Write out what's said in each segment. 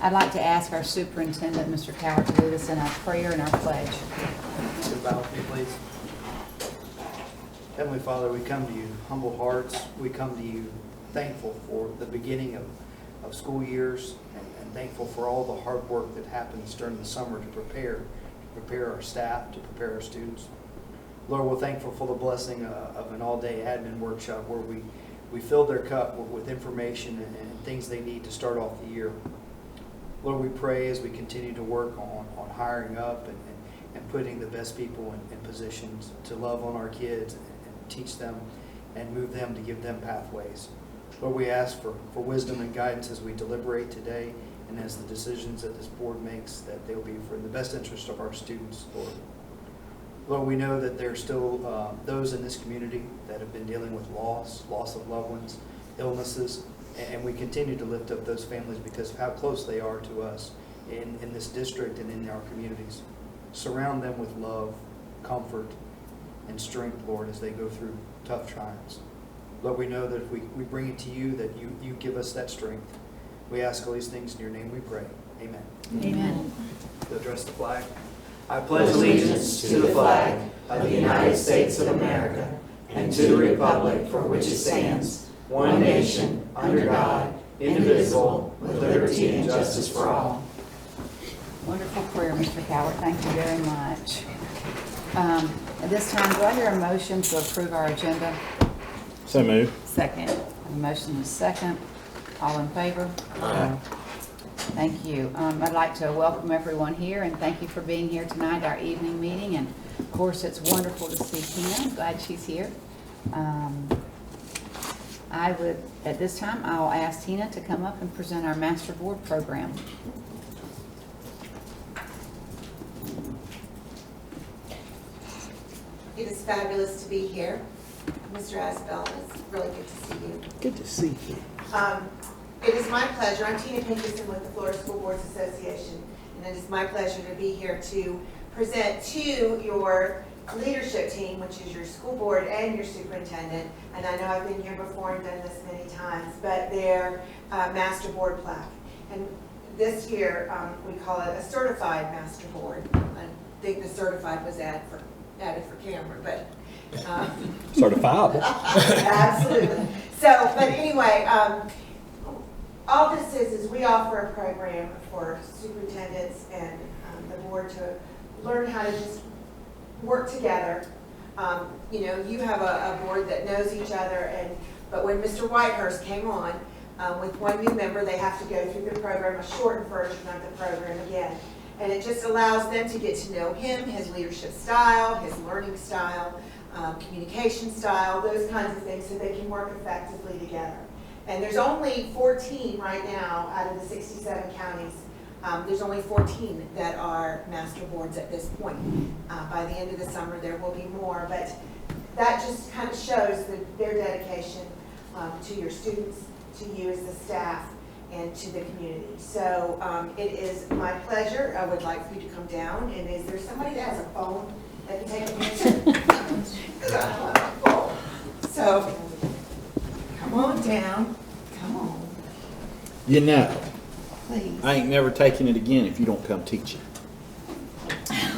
I'd like to ask our superintendent, Mr. Coward, to lead us in our prayer and our pledge. Would bow with me, please. Heavenly Father, we come to you, humble hearts. We come to you thankful for the beginning of school years and thankful for all the hard work that happens during the summer to prepare our staff, to prepare our students. Lord, we're thankful for the blessing of an all-day admin workshop where we filled their cup with information and things they need to start off the year. Lord, we pray as we continue to work on hiring up and putting the best people in positions to love on our kids and teach them and move them to give them pathways. Lord, we ask for wisdom and guidance as we deliberate today and as the decisions that this board makes, that they'll be for the best interest of our students, Lord. Lord, we know that there are still those in this community that have been dealing with loss of loved ones, illnesses, and we continue to lift up those families because of how close they are to us in this district and in our communities. Surround them with love, comfort, and strength, Lord, as they go through tough times. Lord, we know that if we bring it to you, that you give us that strength. We ask all these things in your name we pray. Amen. Amen. To address the flag. I pledge allegiance to the flag of the United States of America and to the republic for which it stands, one nation, under God, indivisible, with liberty and justice for all. Wonderful prayer, Mr. Coward. Thank you very much. At this time, do I hear a motion to approve our agenda? So move. Second. A motion is second. All in favor? Aye. Thank you. I'd like to welcome everyone here and thank you for being here tonight, our evening meeting. And of course, it's wonderful to see Tina. I'm glad she's here. At this time, I'll ask Tina to come up and present our Master Board program. It is fabulous to be here. Mr. Asbell, it's really good to see you. Good to see you. It is my pleasure. I'm Tina Pinkerton with the Florida School Boards Association, and it is my pleasure to be here to present to your leadership team, which is your school board and your superintendent, and I know I've been here before and done this many times, but their Master Board plaque. And this year, we call it a certified Master Board. I think the certified was added for camera, but Certifiable. absolutely. So, but anyway, all this is we offer a program for superintendents and the board to learn how to just work together. You have a board that knows each other, but when Mr. Whitehurst came on with one new member, they have to go through the program, a shortened version of the program again. And it just allows them to get to know him, his leadership style, his learning style, communication style, those kinds of things, so they can work effectively together. And there's only 14 right now out of the 67 counties. There's only 14 that are master boards at this point. By the end of the summer, there will be more, but that just kind of shows their dedication to your students, to you as the staff, and to the community. So it is my pleasure. I would like for you to come down. And is there somebody that has a phone that can take a picture? Because I don't have a phone. So come on down. Come on, You know, please. I ain't never taking it again if you don't come teach it.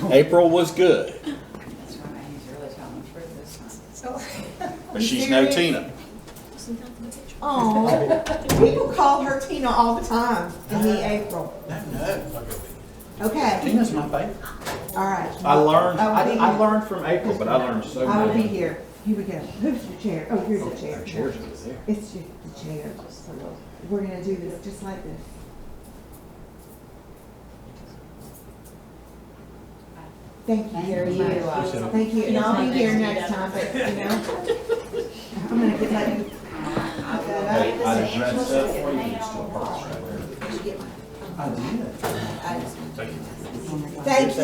April was good, That's right. He's really telling the truth this time. but she's no Tina. Oh, people call her Tina all the time in the April. No. Okay, Tina's my favorite. all right. I learned. I will be I here. learned from April, but I learned so I will be much. here. Here we go. Who's your chair? Oh, here's the chair. Our chair's over there. It's just the chair. We're gonna do this just like this. Thank you very Thank you. much. Thank you. And I'll be here next time, but I'm gonna get that. Hey, I dressed up for you. It's still purse right there. Did you get mine? I did. Thank you.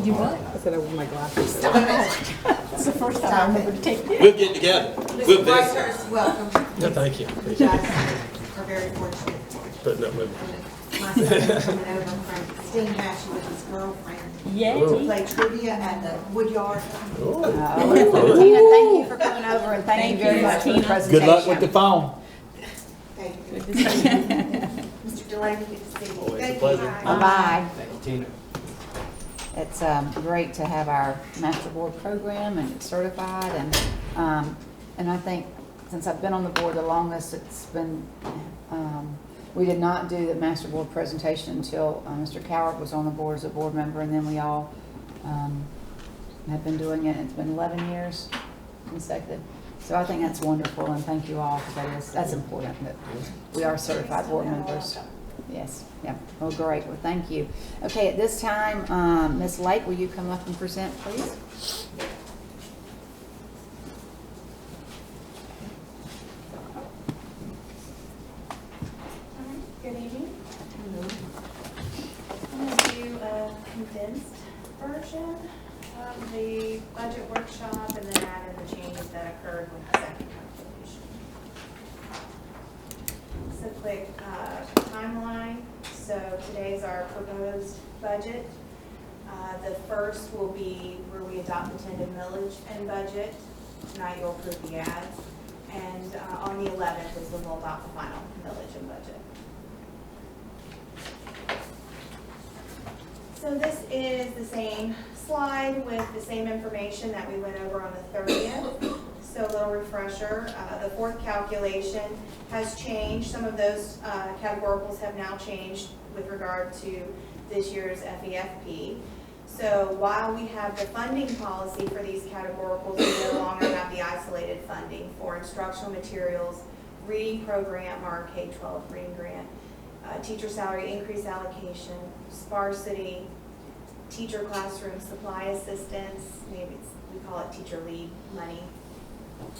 You what? I said I wore my glasses. Stop it. It's the first time I remember to take it. We'll get together. We'll Mr. visit. Whitehurst, welcome. No, thank you. You Appreciate guys it. are very fortunate. Putting up with My son coming over from Steenhatchee with his girlfriend to Yay. play trivia at the Woodyard. Oh, Tina, thank you for coming over and thank you very much for the presentation. Good luck with the phone. Thank you. Good to see you. Mr. delighted to see you. Always a Thank you. pleasure. Bye-bye. Thank you, Tina. It's great to have our master board program and it's certified and I think since I've been on the board the longest, it's been, we did not do the master board presentation until Mr. Coward was on the board as a board member, and then we all have been doing it. It's been 11 years consecutive. So I think that's wonderful, and thank you all, because that's important that we are certified board members. Yes, yeah, well, great, well, thank you. Okay, at this time, Ms. Lake, will you come up and present, please? Good evening. I'm going to do a condensed version of the budget workshop and then add in the changes that occurred with the second calculation. Just a quick timeline. So today's our proposed budget. The first will be where we adopt the tentative millage and budget. Tonight you'll approve the ads. And on the 11th is when we'll adopt the final millage and budget. So this is the same slide with the same information that we went over on the 30th. So a little refresher, the fourth calculation has changed. Some of those categoricals have now changed with regard to this year's FEFP. So while we have the funding policy for these categoricals, we no longer have the isolated funding for instructional materials, reading program, or K-12 reading grant, teacher salary increase allocation, sparsity, teacher classroom supply assistance, maybe we call it teacher lead money,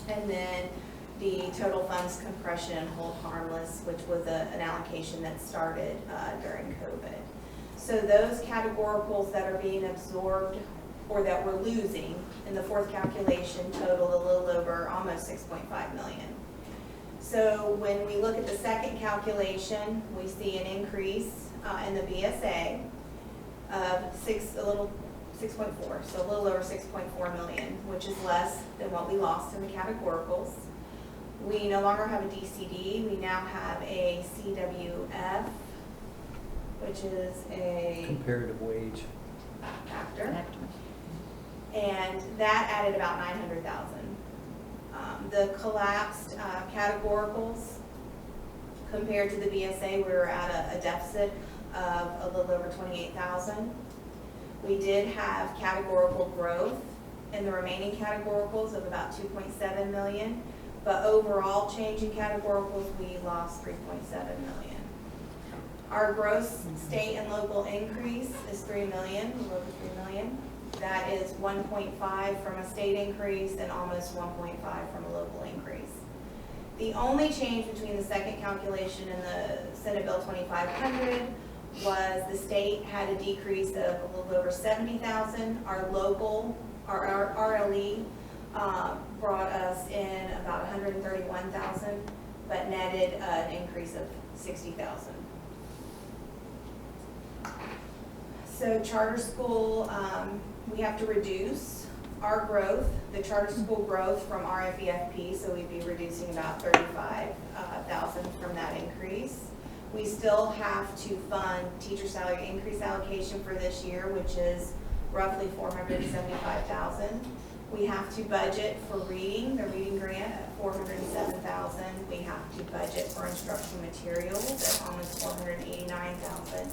and then the total funds compression and hold harmless, which was an allocation that started during COVID. So those categoricals that are being absorbed or that we're losing in the fourth calculation total a little over almost 6.5 million. So when we look at the second calculation, we see an increase in the BSA of 6.4, so a little over 6.4 million, which is less than what we lost in the categoricals. We no longer have a DCD, we now have a CWF, which is a Comparative wage. factor. And that added about 900,000. The collapsed categoricals, compared to the BSA, we were at a deficit of a little over 28,000. We did have categorical growth in the remaining categoricals of about 2.7 million, but overall change in categoricals, we lost 3.7 million. Our gross state and local increase is 3 million, a little over 3 million. That is 1.5 from a state increase and almost 1.5 from a local increase. The only change between the second calculation and the Senate Bill 2500 was the state had a decrease of a little over 70,000. Our local, our RLE brought us in about 131,000, but netted an increase of 60,000. So charter school, we have to reduce our growth, the charter school growth from our FEFP, so we'd be reducing about 35,000 from that increase. We still have to fund teacher salary increase allocation for this year, which is roughly 475,000. We have to budget for reading, the reading grant at 407,000. We have to budget for instructional materials at almost 489,000.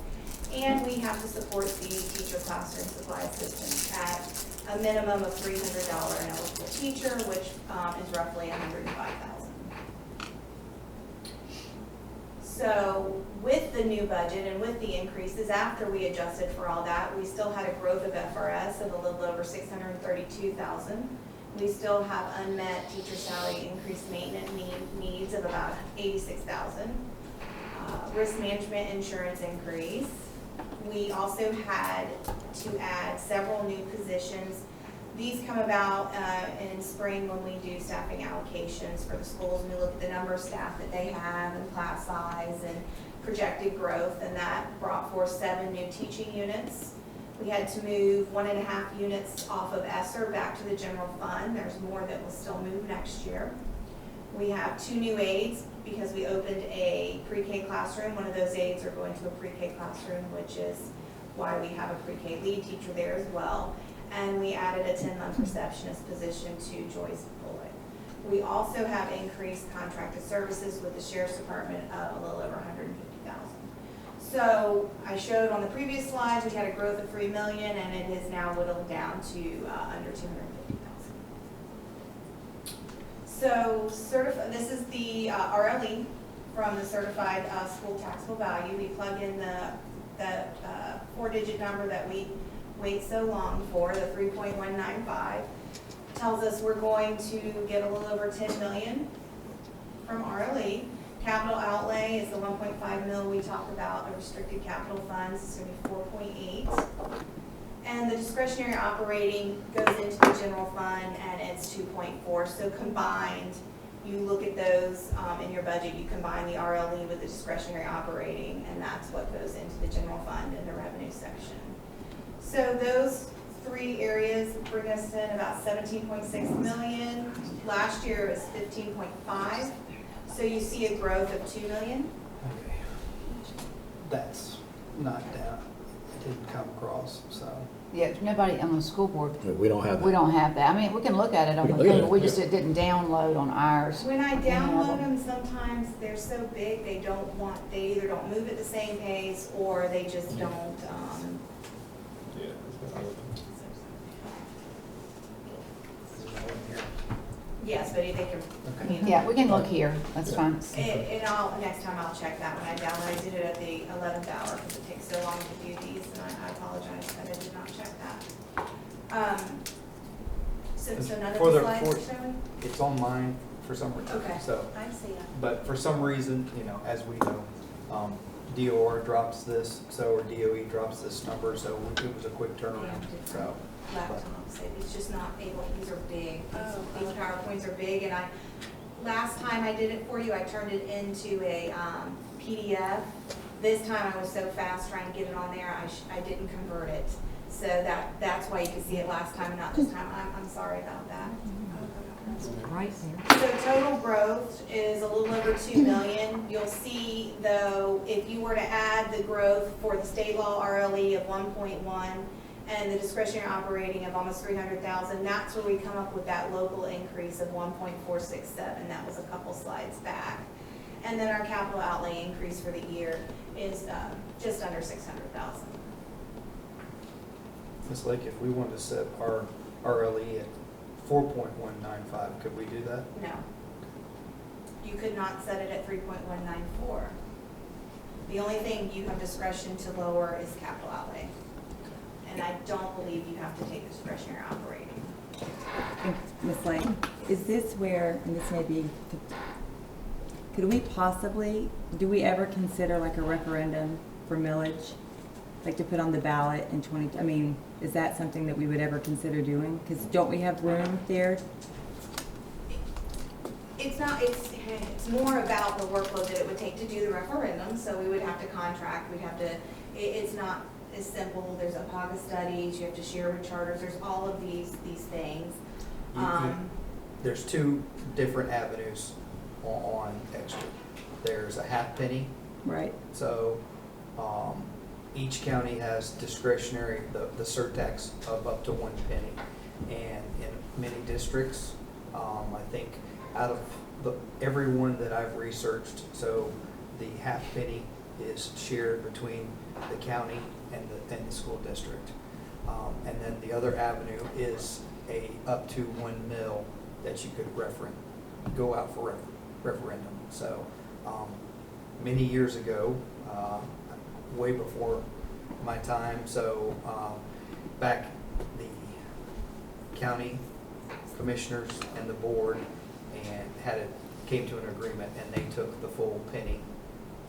And we have to support the teacher classroom supply assistance at a minimum of $300 an eligible teacher, which is roughly 105,000. So with the new budget and with the increases, after we adjusted for all that, we still had a growth of FRS of a little over 632,000. We still have unmet teacher salary increased maintenance needs of about 86,000. Risk management insurance increase. We also had to add several new positions. These come about in spring when we do staffing allocations for the schools, and we look at the number of staff that they have and class size and projected growth, and that brought forth 7 new teaching units. We had to move 1.5 units off of ESSER back to the general fund. There's more that will still move next year. We have 2 new aides because we opened a pre-K classroom. One of those aides are going to a pre-K classroom, which is why we have a pre-K lead teacher there as well. And we added a 10-month receptionist position to Joyce Bullock. We also have increased contracted services with the Sheriff's Department of a little over $150,000. So I showed on the previous slides, we had a growth of $3 million, and it is now whittled down to under $250,000. So this is the RLE from the certified school taxable value. We plug in the 4-digit number that we wait so long for, the 3.195. Tells us we're going to get a little over 10 million from RLE. Capital outlay is the 1.5 mil we talked about, the restricted capital funds, it's going to be 4.8. And the discretionary operating goes into the general fund, and it's 2.4. So combined, you look at those in your budget, you combine the RLE with the discretionary operating, and that's what goes into the general fund in the revenue section. So those 3 areas bring us in about 17.6 million. Last year it was 15.5. So you see a growth of 2 million. Okay. That's not down, it didn't come across, so. Yeah, nobody on the school board, We don't have we that. don't have that. I mean, we can look at it on We the can look thing, at but it, we yeah. just, it didn't download on ours. When I Any of download them. them, sometimes they're so big, they either don't move at the same pace, or they just don't, Is it all in here? yes, but they can, I mean. Yeah, we can look here, that's fine. Next time I'll check that when I download. I did it at the 11th hour because it takes so long to do these, and I apologize that I did not check that. So none of For the the- slides for- are showing? It's on mine for some reason. Okay. So, I see it. but for some reason, as we know, DOR drops this, or DOE drops this number, so it was a quick turnaround, so. Laptops, it's just not able, these are big, these PowerPoints are big, and last time I did it for you, I turned it into a PDF. This time I was so fast trying to get it on there, I didn't convert it. So that's why you could see it last time and not this time. I'm sorry about that. Right there. So total growth is a little over 2 million. You'll see though, if you were to add the growth for the state law RLE of 1.1 and the discretionary operating of almost 300,000, that's where we come up with that local increase of 1.467. That was a couple slides back. And then our capital outlay increase for the year is just under 600,000. Ms. Lake, if we wanted to set our RLE at 4.195, could we do that? No. You could not set it at 3.194. The only thing you have discretion to lower is capital outlay. And I don't believe you have to take discretionary operating. Ms. Lake, is this where, and this may be, could we possibly, do we ever consider like a referendum for millage? Like to put on the ballot in is that something that we would ever consider doing? Because don't we have room there? It's not, it's more about the workload that it would take to do the referendum, so we would have to contract, we'd have to, it's not as simple, there's APAGA studies, you have to share with charters, there's all of these things. There's 2 different avenues on extra. There's a half penny, Right. so each county has discretionary, the surtax of up to 1 penny. And in many districts, I think out of everyone that I've researched, so the half penny is shared between the county and the school district. And then the other avenue is a up to 1 mil that you could go out for referendum. So many years ago, way before my time, so back the county commissioners and the board and came to an agreement, and they took the full penny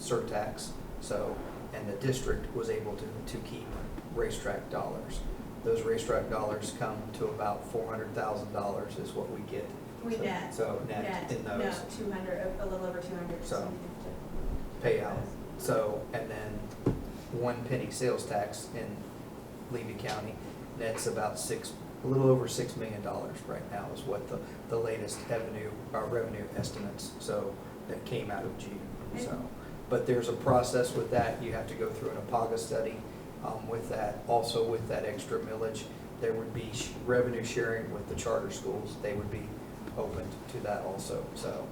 surtax. So, and the district was able to keep racetrack dollars. Those racetrack dollars come to about $400,000 is what we get. We net. So net in No, those 200, a little over 200. So, payout. So, and then 1 penny sales tax in Levy County nets about a little over $6 million right now is what the latest revenue estimates, so, that came out of June, so. But there's a process with that. You have to go through an APAGA study with that. Also with that extra millage, there would be revenue sharing with the charter schools. They would be open to that also, so.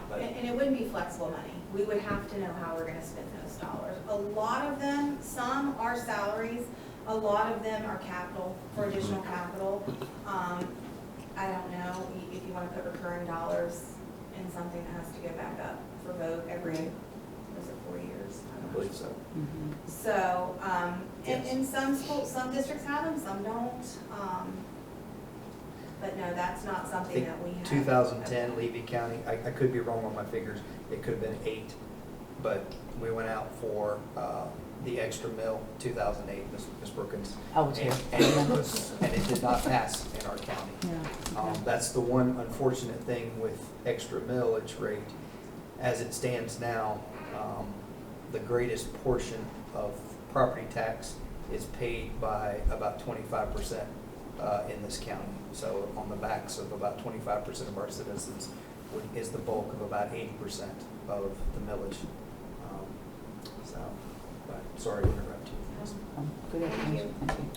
But And it wouldn't be flexible money. We would have to know how we're gonna spend those dollars. A lot of them, some are salaries, a lot of them are capital, for additional capital. I don't know if you wanna put recurring dollars in something that has to go back up for vote every, was it 4 years? I believe so. So, Yes. and some schools, some districts have them, some don't. But no, that's not I something think that we have. 2010 Levy County, I could be wrong on my figures, it could have been 8, but we went out for the extra mill, 2008, Ms. Brookins. I was here. And it did not pass in our county. Yeah. That's the one unfortunate thing with extra millage rate. As it stands now, the greatest portion of property tax is paid by about 25% in this county. So on the backs of about 25% of our citizens is the bulk of about 80% of the millage. So, but sorry to interrupt you. Good information, thank you.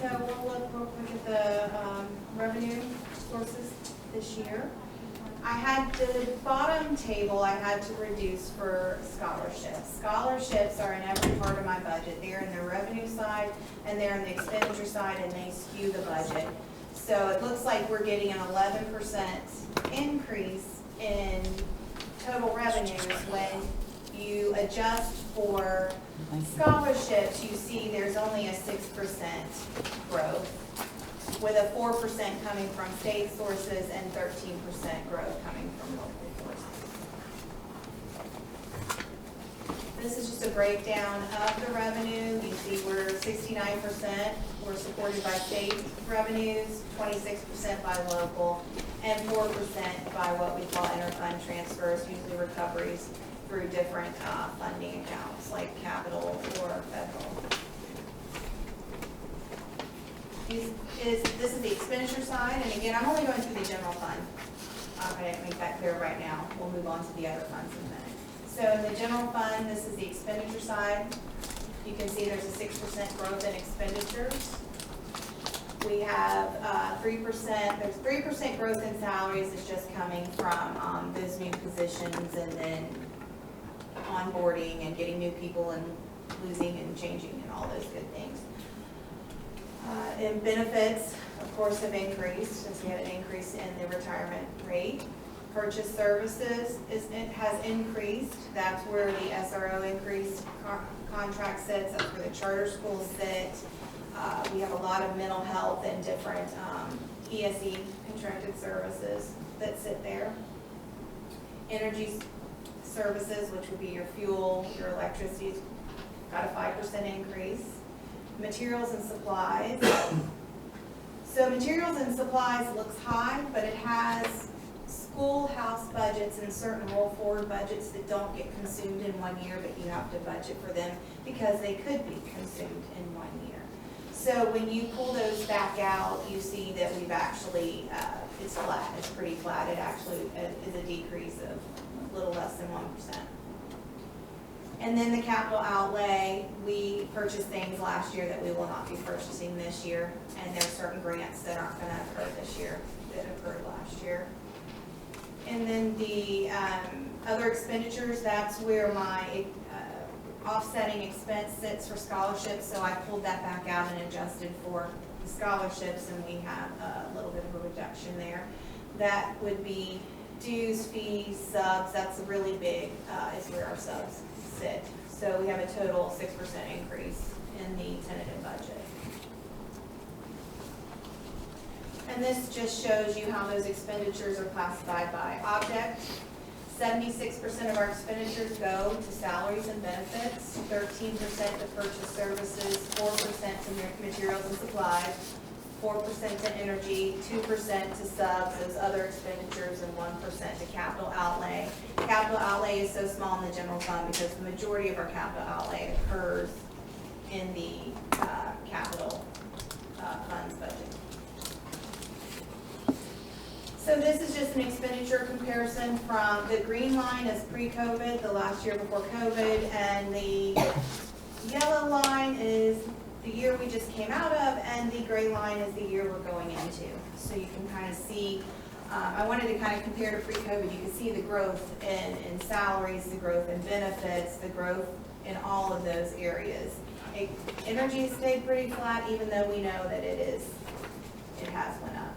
So we'll look real quick at the revenue sources this year. I had the bottom table I had to reduce for scholarships. Scholarships are in every part of my budget. They're in the revenue side and they're in the expenditure side, and they skew the budget. So it looks like we're getting an 11% increase in total revenues. When you adjust for scholarships, you see there's only a 6% growth, with a 4% coming from state sources and 13% growth coming from local sources. This is just a breakdown of the revenue. You see we're 69%, we're supported by state revenues, 26% by local, and 4% by what we call interfund transfers, usually recoveries through different funding accounts like capital or federal. This is the expenditure side, and again, I'm only going through the general fund. I didn't make that clear right now. We'll move on to the other funds in a minute. So in the general fund, this is the expenditure side. You can see there's a 6% growth in expenditures. We have 3%, there's 3% growth in salaries. It's just coming from those new positions, and then onboarding and getting new people and losing and changing and all those good things. And benefits, of course, have increased since we had an increase in the retirement rate. Purchase services has increased. That's where the SRO increased contract sits. That's where the charter schools sit. We have a lot of mental health and different ESE contracted services that sit there. Energy services, which would be your fuel, your electricity, got a 5% increase. Materials and supplies. So materials and supplies looks high, but it has schoolhouse budgets and certain roll forward budgets that don't get consumed in 1 year, but you have to budget for them because they could be consumed in 1 year. So when you pull those back out, you see that we've actually, it's flat, it's pretty flat. It actually is a decrease of a little less than 1%. And then the capital outlay, we purchased things last year that we will not be purchasing this year. And there's certain grants that aren't gonna occur this year that occurred last year. And then the other expenditures, that's where my offsetting expense sits for scholarships. So I pulled that back out and adjusted for the scholarships, and we have a little bit of a reduction there. That would be dues, fees, subs. That's really big, is where our subs sit. So we have a total 6% increase in the tentative budget. And this just shows you how those expenditures are classified by object. 76% of our expenditures go to salaries and benefits, 13% to purchase services, 4% to materials and supplies, 4% to energy, 2% to subs, those other expenditures, and 1% to capital outlay. Capital outlay is so small in the general fund because the majority of our capital outlay occurs in the capital funds budget. So this is just an expenditure comparison from the green line is pre-COVID, the last year before COVID, and the yellow line is the year we just came out of, and the gray line is the year we're going into. So you can kind of see, I wanted to kind of compare to pre-COVID. You can see the growth in salaries, the growth in benefits, the growth in all of those areas. Energy has stayed pretty flat, even though we know that it has went up.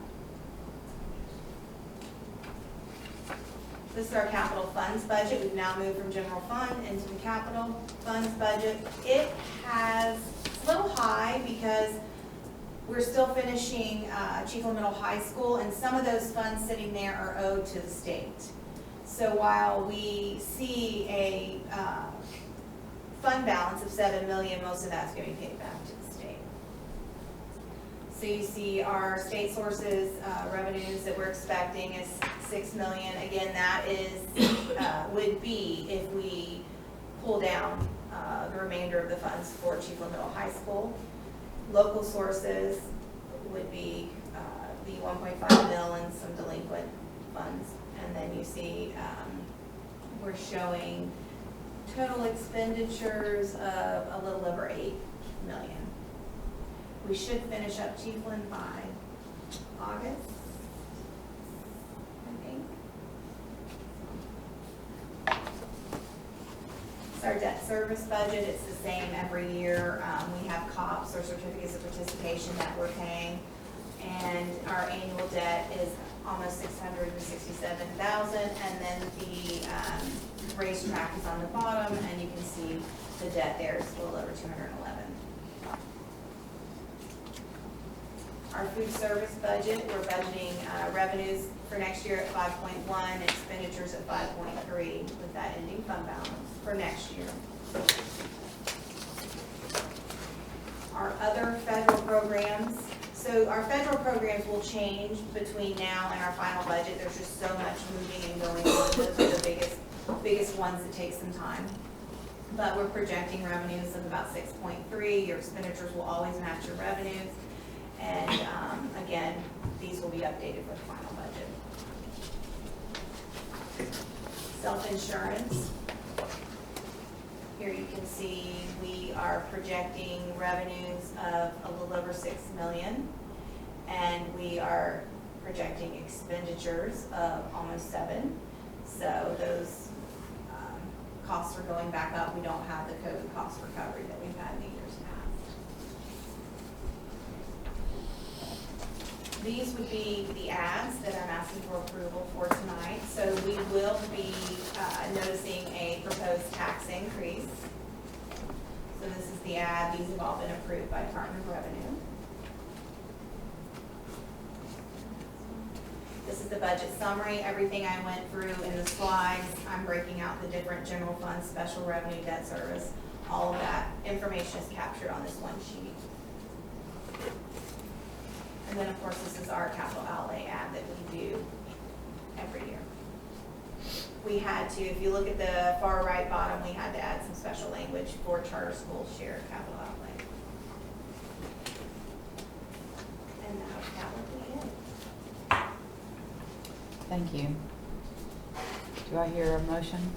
This is our capital funds budget. We've now moved from general fund into the capital funds budget. It has, it's a little high because we're still finishing Chiefland Middle High School, and some of those funds sitting there are owed to the state. So while we see a fund balance of $7 million, most of that's going to be paid back to the state. So you see our state sources revenues that we're expecting is $6 million. Again, that is would be if we pull down the remainder of the funds for Chiefland Middle High School. Local sources would be the 1.5 mil and some delinquent funds. And then you see we're showing total expenditures of a little over $8 million. We should finish up Chiefland by August, I think. It's our debt service budget. It's the same every year. We have COPS or certificates of participation that we're paying, and our annual debt is almost $667,000. And then the racetrack is on the bottom, and you can see the debt there is a little over $211,000. Our food service budget, we're budgeting revenues for next year at 5.1, expenditures at 5.3, with that ending fund balance for next year. Our other federal programs, so our federal programs will change between now and our final budget. There's just so much moving and going on. Those are the biggest ones that take some time. But we're projecting revenues of about 6.3. Your expenditures will always match your revenues. And again, these will be updated for the final budget. Self-insurance. Here you can see we are projecting revenues of a little over $6 million, and we are projecting expenditures of almost $7 million. So those costs are going back up. We don't have the COVID cost recovery that we've had in the years past. These would be the ads that I'm asking for approval for tonight. So we will be noticing a proposed tax increase. So this is the ad. These have all been approved by Department of Revenue. This is the budget summary. Everything I went through in the slides, I'm breaking out the different general funds, special revenue, debt service. All of that information is captured on this one sheet. And then, of course, this is our capital outlay ad that we do every year. We had to, if you look at the far right bottom, we had to add some special language for charter school share capital outlay. And that would be it. Thank you. Do I hear a motion?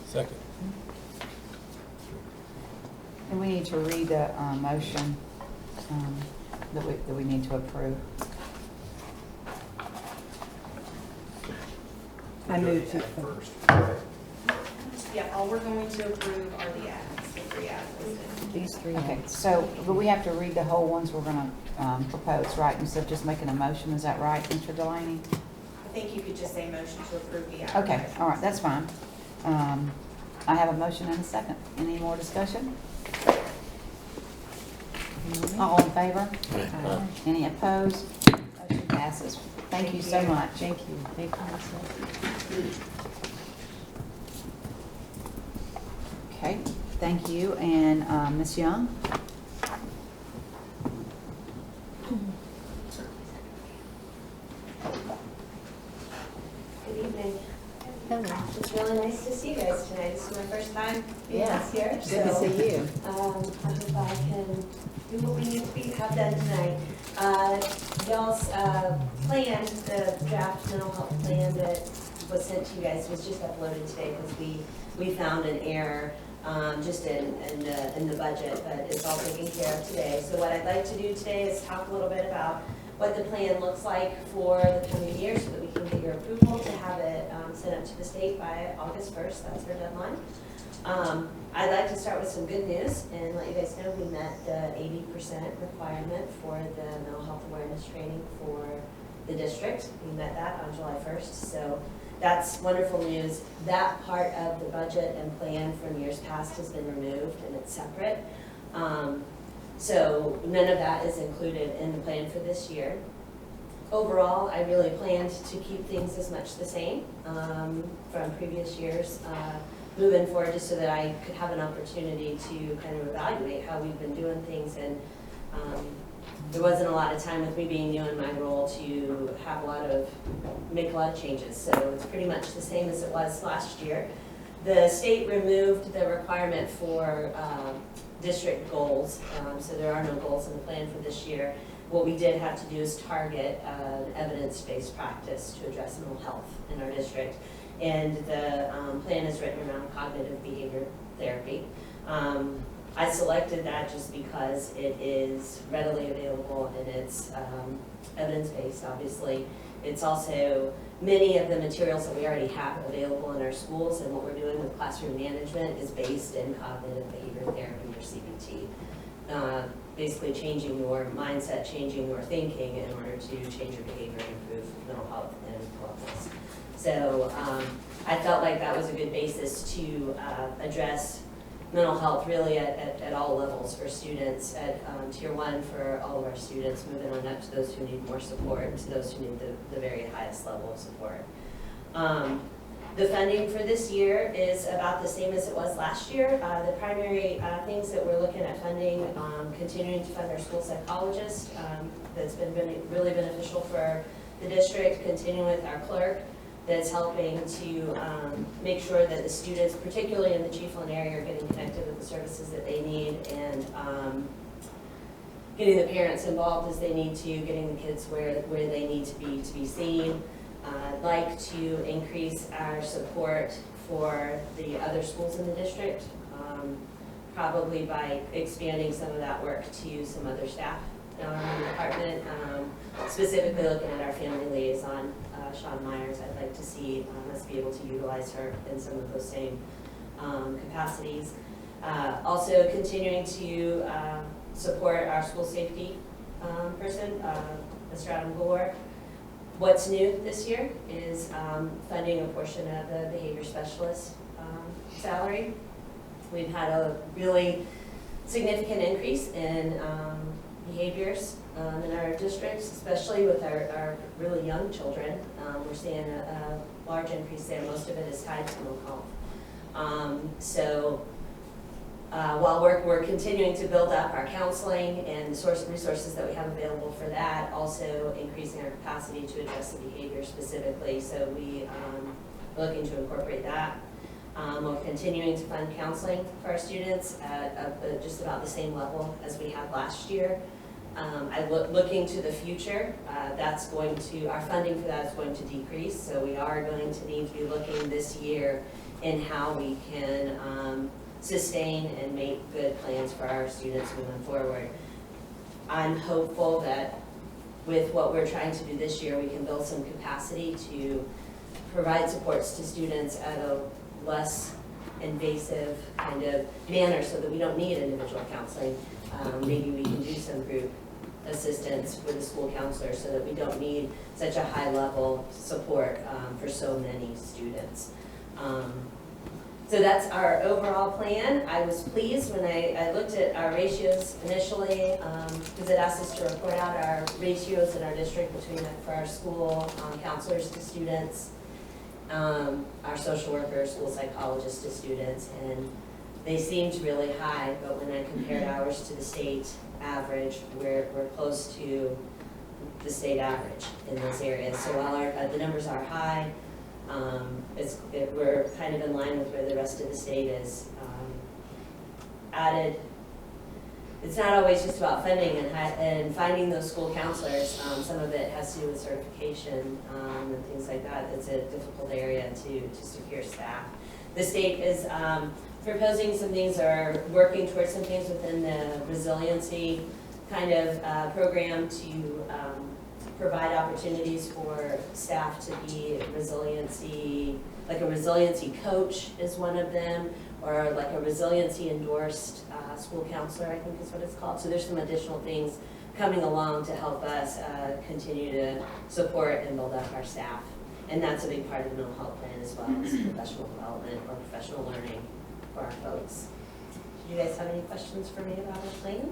Second. And we need to read the motion that we need to approve. I move to. First. Yeah, all we're going to approve are the ads, the 3 ads listed. These three. Okay, so, but we have to read the whole ones we're gonna propose, right, instead of just making a motion, is that right, Mr. Delaney? I think you could just say motion to approve the ad. Okay, all right, that's fine. I have a motion and a second. Any more discussion? All in favor? Any opposed? Motion passes. Thank you so much. Thank you. Thank you, Lisa. Okay, thank you. And Ms. Young? Good evening. Hello. It's really nice to see you guys tonight. This is my first time being Yeah. here. Good to so, see you. I hope I can do what we need to have done tonight. Y'all's plan, the draft mental health plan that was sent to you guys was just uploaded today because we found an error just in the budget, but it's all taken care of today. So what I'd like to do today is talk a little bit about what the plan looks like for the coming year so that we can get your approval to have it sent up to the state by August 1st. That's our deadline. I'd like to start with some good news and let you guys know we met the 80% requirement for the mental health awareness training for the district. We met that on July 1st, so that's wonderful news. That part of the budget and plan from years past has been removed and it's separate. So none of that is included in the plan for this year. Overall, I really planned to keep things as much the same from previous years moving forward, just so that I could have an opportunity to kind of evaluate how we've been doing things. And there wasn't a lot of time with me being new in my role to have make a lot of changes. So it's pretty much the same as it was last year. The state removed the requirement for district goals, so there are no goals in the plan for this year. What we did have to do is target an evidence-based practice to address mental health in our district. And the plan is written around cognitive behavior therapy. I selected that just because it is readily available and it's evidence-based, obviously. It's also many of the materials that we already have available in our schools, and what we're doing with classroom management is based in cognitive behavior therapy, or CBT. Basically changing your mindset, changing your thinking in order to change your behavior and improve mental health and wellness. So I felt like that was a good basis to address mental health really at all levels for students, at tier 1 for all of our students, moving on up to those who need more support, and to those who need the very highest level of support. The funding for this year is about the same as it was last year. The primary things that we're looking at funding, continuing to fund our school psychologist, that's been really beneficial for the district, continuing with our clerk, that's helping to make sure that the students, particularly in the Chiefland area, are getting connected with the services that they need, and getting the parents involved as they need to, getting the kids where they need to be seen. I'd like to increase our support for the other schools in the district, probably by expanding some of that work to some other staff in our department, specifically looking at our family liaison, Sean Myers. I'd like to see us be able to utilize her in some of those same capacities. Also continuing to support our school safety person, Mr. Adam Gore. What's new this year is funding a portion of the behavior specialist salary. We've had a really significant increase in behaviors in our districts, especially with our really young children. We're seeing a large increase there. Most of it is tied to mental health. While we're continuing to build up our counseling and the resources that we have available for that, also increasing our capacity to address the behavior specifically. So we are looking to incorporate that. We're continuing to fund counseling for our students at just about the same level as we had last year. Looking to the future, our funding for that is going to decrease. So we are going to need to be looking this year in how we can sustain and make good plans for our students moving forward. I'm hopeful that with what we're trying to do this year, we can build some capacity to provide supports to students at a less invasive kind of manner so that we don't need individual counseling. Maybe we can do some group assistance with a school counselor so that we don't need such a high level support for so many students. So that's our overall plan. I was pleased when I looked at our ratios initially, because it asked us to report out our ratios in our district for our school counselors to students, our social workers, school psychologists to students, and they seemed really high, but when I compared ours to the state average, we're close to the state average in those areas. So while the numbers are high, We're kind of in line with where the rest of the state is. Added, it's not always just about funding and finding those school counselors. Some of it has to do with certification and things like that. It's a difficult area to secure staff. The state is proposing some things, or working towards some things within the resiliency kind of program to provide opportunities for staff to be resiliency, like a resiliency coach is one of them, or like a resiliency endorsed school counselor, I think is what it's called. So there's some additional things coming along to help us continue to support and build up our staff. And that's a big part of the mental health plan, as well as professional development or professional learning for our folks. Do you guys have any questions for me about our plan?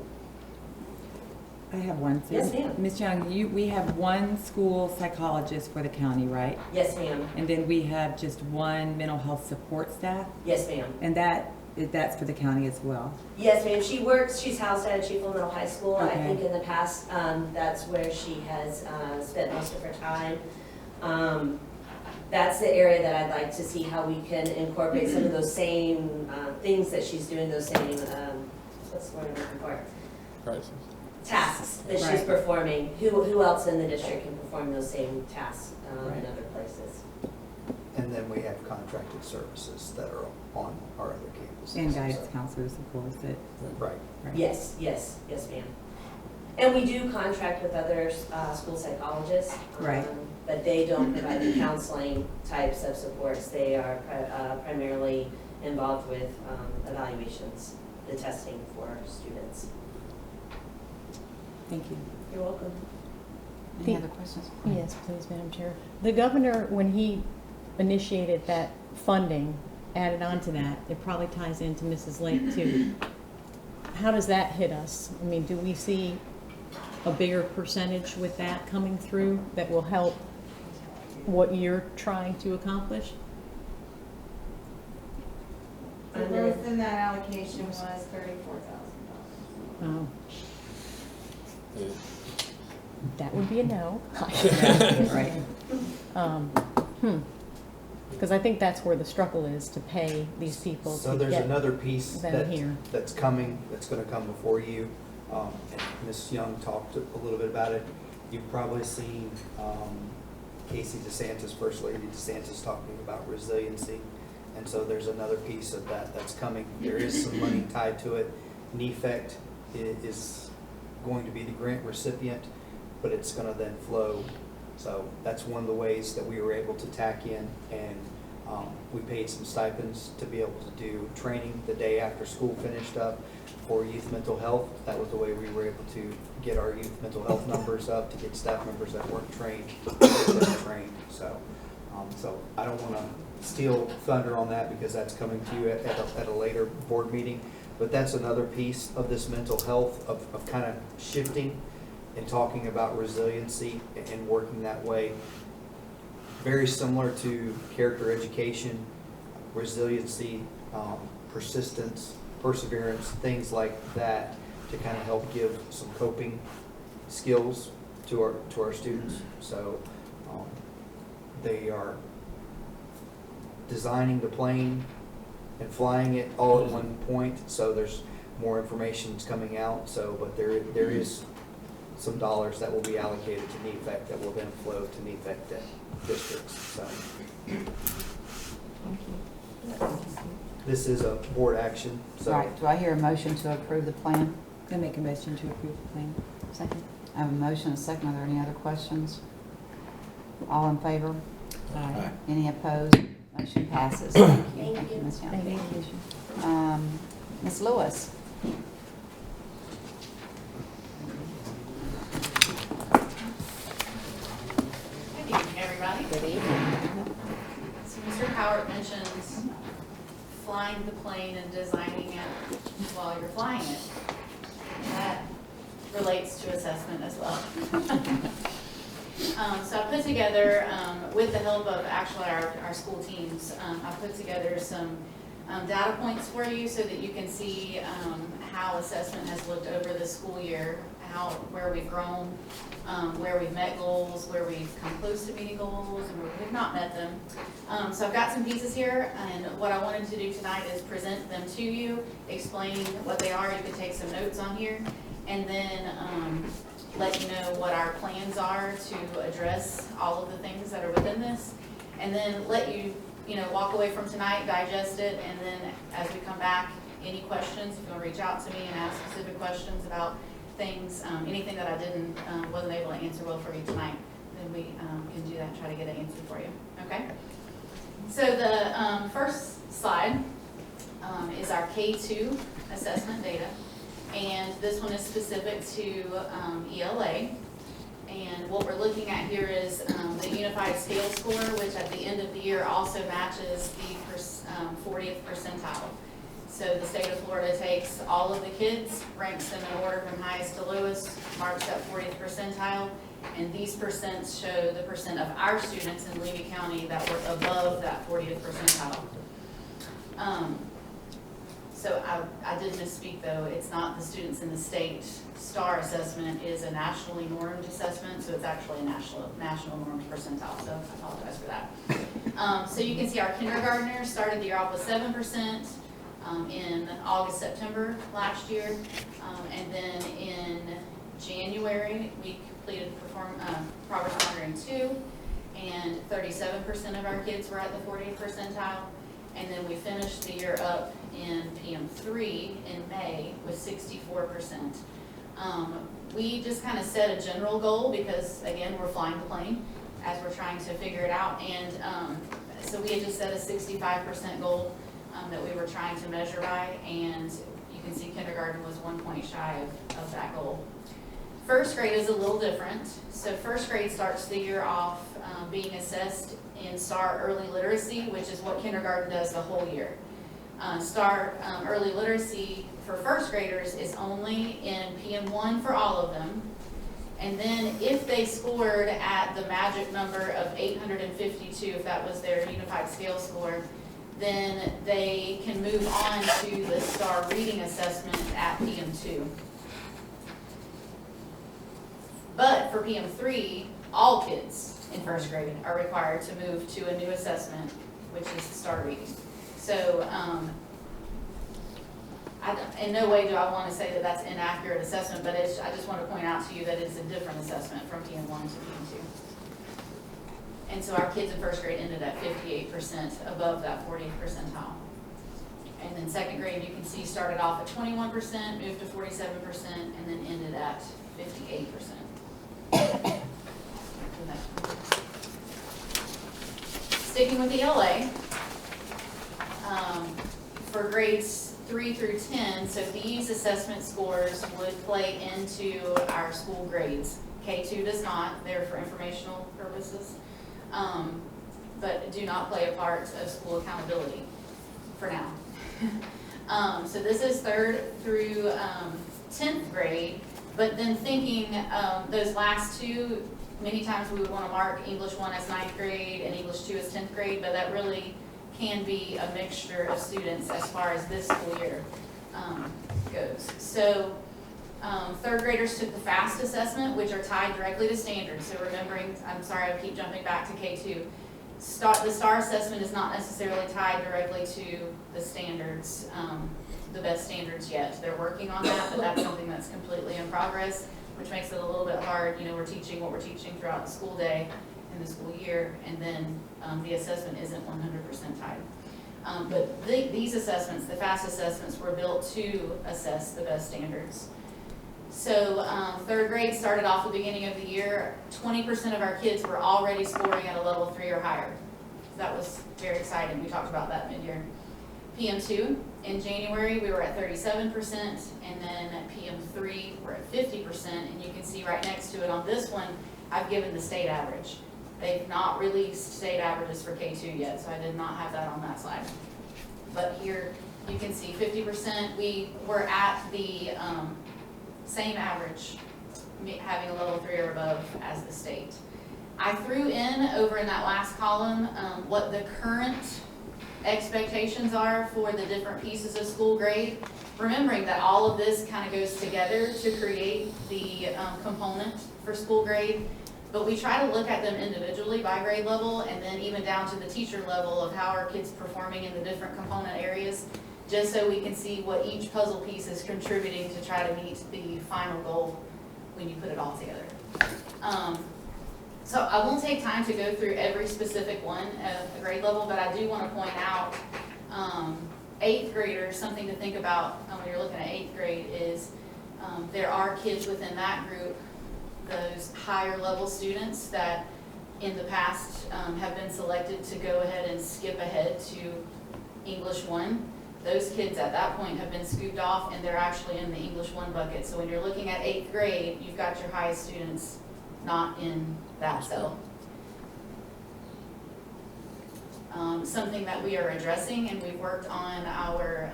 I have one. So Yes, ma'am. Ms. Young, we have one school psychologist for the county, right? Yes, ma'am. And then we have just one mental health support staff? Yes, ma'am. And that's for the county as well? Yes, ma'am. She's housed at Chiefville Middle High School. I Okay. think in the past, that's where she has spent most of her time. That's the area that I'd like to see how we can incorporate some of those same things that she's doing, those same, what's the word I'm looking for? Tasks that she's Right. performing. Who else in the district can perform those same tasks Right. in other places? And then we have contracted services that are on our other campuses. And guidance counselors, of course, that, Right. right. Yes, ma'am. And we do contract with other school psychologists. Right. But they don't provide the counseling types of supports. They are primarily involved with evaluations, the testing for students. Thank you. You're welcome. Any other questions? Yes, please, Madam Chair. The governor, when he initiated that funding, added on to that, it probably ties into Mrs. Lake too. How does that hit us? I mean, do we see a bigger percentage with that coming through that will help what you're trying to accomplish? The growth in that allocation was $34,000. Oh. That would be a no. Right. Because I think that's where the struggle is, to pay these people So to there's get another piece them here. that's coming, that's gonna come before you. And Ms. Young talked a little bit about it. You've probably seen Casey DeSantis, First Lady DeSantis, talking about resiliency. And so there's another piece of that that's coming. There is some money tied to it. NEFECT is going to be the grant recipient, but it's gonna then flow. So that's one of the ways that we were able to tack in, and we paid some stipends to be able to do training the day after school finished up for youth mental health. That was the way we were able to get our youth mental health numbers up, to get staff members that weren't trained, trained. So I don't wanna steal thunder on that, because that's coming to you at a later board meeting. But that's another piece of this mental health, of kind of shifting and talking about resiliency and working that way. Very similar to character education, resiliency, persistence, perseverance, things like that, to kind of help give some coping skills to our students. So they are designing the plane and flying it all at one point, so there's more information that's coming out. So, but there is some dollars that will be allocated to NEFECT that will then flow to NEFECT districts. So this is a board action. So Right, do I hear a motion to approve the plan? I make a motion to approve the plan. Second. I have a motion, a second. Are there any other questions? All in favor? Aye. Any opposed? Motion passes. Thank you. Thank you. Ms. Young. Thank you. Ms. Lewis? Good evening, everybody. Good evening. So Mr. Howard mentioned flying the plane and designing it while you're flying it. That relates to assessment as well. So I put together, with the help of actually our school teams, I put together some data points for you so that you can see how assessment has looked over the school year, where we've grown, where we've met goals, where we've come close to meeting goals, and where we've not met them. So I've got some pieces here, and what I wanted to do tonight is present them to you, explain what they are. You can take some notes on here, and then let you know what our plans are to address all of the things that are within this, and then let you, walk away from tonight, digest it, and then as we come back, any questions, if you want to reach out to me and ask specific questions about things, anything that I wasn't able to answer well for you tonight, then we can do that and try to get an answer for you, okay? So the first slide is our K2 assessment data, and this one is specific to ELA. And what we're looking at here is the unified scale score, which at the end of the year also matches the 40th percentile. So the state of Florida takes all of the kids, ranks them in order from highest to lowest, marks that 40th percentile, and these percents show the percent of our students in Levy County that were above that 40th percentile. So I did misspeak though, it's not the students in the state. STAR assessment is a nationally normed assessment, so it's actually a national normed percentile, so I apologize for that. So you can see our kindergartners started the year off with 7%. In August, September last year, and then in January we completed progress monitoring 2, and 37% of our kids were at the 40th percentile, and then we finished the year up in PM3 in May with 64%. We just kind of set a general goal because again we're flying the plane as we're trying to figure it out, and so we had just set a 65% goal that we were trying to measure by, and you can see kindergarten was 1 point shy of that goal. First grade is a little different. So first grade starts the year off being assessed in STAR early literacy, which is what kindergarten does the whole year. STAR early literacy for first graders is only in PM1 for all of them. And then if they scored at the magic number of 852, if that was their unified scale score, then they can move on to the STAR reading assessment at PM2. But for PM3, all kids in first grade are required to move to a new assessment, which is the STAR reading. So in no way do I want to say that that's inaccurate assessment, but I just want to point out to you that it's a different assessment from PM1 to PM2. And so our kids in first grade ended at 58% above that 40th percentile. And then second grade, you can see, started off at 21%, moved to 47%, and then ended at 58%. Sticking with ELA, for grades 3 through 10, so these assessment scores would play into our school grades. K2 does not, they're for informational purposes. But do not play a part of school accountability for now. So this is 3rd through 10th grade, but then thinking those last two, many times we would want to mark English 1 as 9th grade and English 2 as 10th grade, but that really can be a mixture of students as far as this school year goes. So 3rd graders took the FAST assessment, which are tied directly to standards. So remembering, I'm sorry I keep jumping back to K2. The STAR assessment is not necessarily tied directly to the standards, the best standards yet. They're working on that, but that's something that's completely in progress, which makes it a little bit hard. We're teaching what we're teaching throughout the school day and the school year, and then the assessment isn't 100% tied. But these assessments, the FAST assessments, were built to assess the best standards. So 3rd grade started off the beginning of the year, 20% of our kids were already scoring at a level 3 or higher. That was very exciting. We talked about that mid-year. PM2, in January, we were at 37%, and then at PM3, we're at 50%, and you can see right next to it on this one, I've given the state average. They've not released state averages for K2 yet, so I did not have that on that slide. But here, you can see 50%, we were at the same average, having a level 3 or above as the state. I threw in over in that last column what the current expectations are for the different pieces of school grade, remembering that all of this kind of goes together to create the component for school grade. But we try to look at them individually by grade level, and then even down to the teacher level of how our kids performing in the different component areas, just so we can see what each puzzle piece is contributing to try to meet the final goal when you put it all together. So I won't take time to go through every specific one at a grade level, but I do want to point out 8th graders, something to think about when you're looking at 8th grade is there are kids within that group, those higher level students that in the past have been selected to go ahead and skip ahead to English 1. Those kids at that point have been scooped off and they're actually in the English 1 bucket. So when you're looking at 8th grade, you've got your highest students not in that cell. Something that we are addressing, and we've worked on our,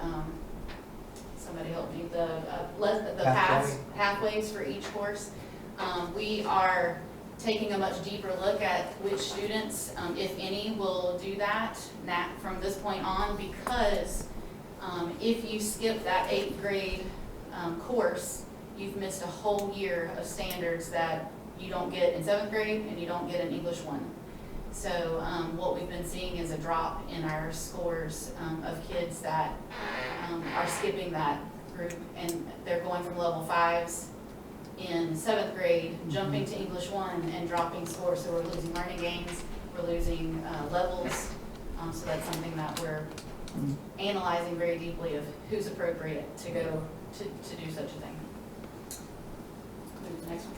somebody help me, the pathways for each course. We are taking a much deeper look at which students, if any, will do that from this point on, because if you skip that 8th grade course, you've missed a whole year of standards that you don't get in 7th grade and you don't get in English 1. So what we've been seeing is a drop in our scores of kids that are skipping that group, and they're going from level 5s in 7th grade, jumping to English 1 and dropping scores. So we're losing learning gains, we're losing levels. So that's something that we're analyzing very deeply of who's appropriate to go to do such a thing. Move to the next one.